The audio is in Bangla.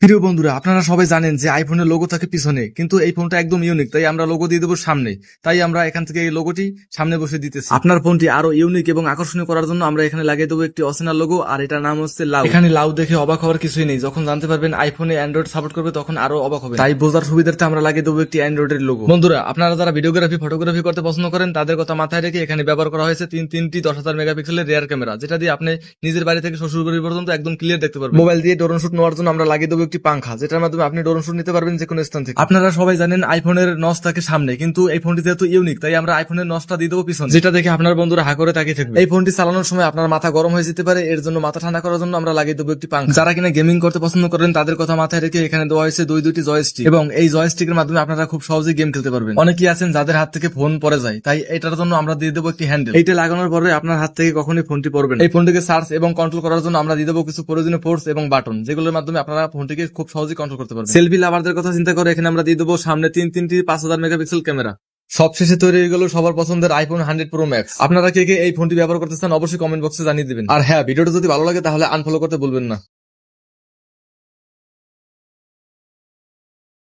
প্রিয় বন্ধুরা, আপনারা সবাই জানেন যে আইফোনের লোগো থাকে পিছনে, কিন্তু এই ফোনটা একদম ইউনিক, তাই আমরা লোগো দিয়ে দেবো সামনে। তাই আমরা এখান থেকে এই লোগোটি সামনে বসে দিতেছি। আপনার ফোনটি আরো ইউনিক এবং আকর্ষণীয় করার জন্য আমরা এখানে লাগিয়ে দেবো একটি অচেনা লোগো, আর এটার নাম হচ্ছে লাউ। এখানে লাউ দেখে অবাক হওয়ার কিছুই নেই, যখন জানতে পারবেন আইফোনে অ্যান্ড্রয়েড সাপোর্ট করবে তখন আরো অবাক হবে। তাই বোঝার সুবিধার্থে আমরা লাগিয়ে দেবো একটি অ্যান্ড্রয়েডের লোগো। বন্ধুরা, আপনারা যারা ভিডিওগ্রাফি ফটোগ্রাফি করতে পছন্দ করেন তাদের কথা মাথায় রেখে এখানে ব্যবহার করা হয়েছে তিনটি 10,000 মেগাপিক্সেলের রিয়ার ক্যামেরা, যেটা দিয়ে আপনি নিজের বাড়ি থেকে শ্বশুর বাড়ি পর্যন্ত একদম ক্লিয়ার দেখতে পারবেন। মোবাইল দিয়ে ড্রোন শুট নেওয়ার জন্য আমরা লাগিয়ে দেবো একটি পাংখা, যেটার মাধ্যমে আপনি ড্রোন শুট নিতে পারবেন যে কোনো স্থান থেকে। আপনারা সবাই জানেন আইফোনের নচ থাকে সামনে, কিন্তু এই ফোনটি যেহেতু ইউনিক তাই আমরা আইফোনের নচটা দিয়ে দেবো পিছনে, যেটা দেখে আপনার বন্ধুরা হা করে তাকিয়ে থাকবে। এই ফোনটি চালানোর সময় আপনার মাথা গরম হয়ে যেতে পারে, এর জন্য মাথা ঠান্ডা করার জন্য আমরা লাগিয়ে দেবো একটি পাংখা। যারা কিনা গেমিং করতে পছন্দ করেন তাদের কথা মাথায় রেখে এখানে দেওয়া হয়েছে দুইটি জয়স্টিক, এবং এই জয়স্টিকের মাধ্যমে আপনারা খুব সহজেই গেম খেলতে পারবেন। অনেকেই আছেন যাদের হাত থেকে ফোন পড়ে যায়, তাই এটার জন্য আমরা দিয়ে দেবো একটি হ্যান্ডেল। এইটা লাগানোর পরে আপনার হাত থেকে কখনোই ফোনটি পড়বে না। এই ফোনটিকে সার্চ এবং কন্ট্রোল করার জন্য আমরা দিয়ে দেবো কিছু প্রয়োজনীয় ফোর্স এবং বাটন, যেগুলোর মাধ্যমে আপনারা ফোনটিকে খুব সহজেই কন্ট্রোল করতে পারবেন। সেলফি লাভারদের কথা চিন্তা করে এখানে আমরা দিয়ে দেবো সামনে তিনটি 5,000 মেগাপিক্সেল ক্যামেরা। সবশেষে তৈরি হয়ে গেল সবার পছন্দের আইফোন 100 প্রো ম্যাক্স। আপনারা কে কে এই ফোনটি ব্যবহার করতে চান অবশ্যই কমেন্ট বক্সে জানিয়ে দিবেন। আর হ্যাঁ, ভিডিওটা যদি ভালো লাগে তাহলে আনফলো করতে ভুলবেন না।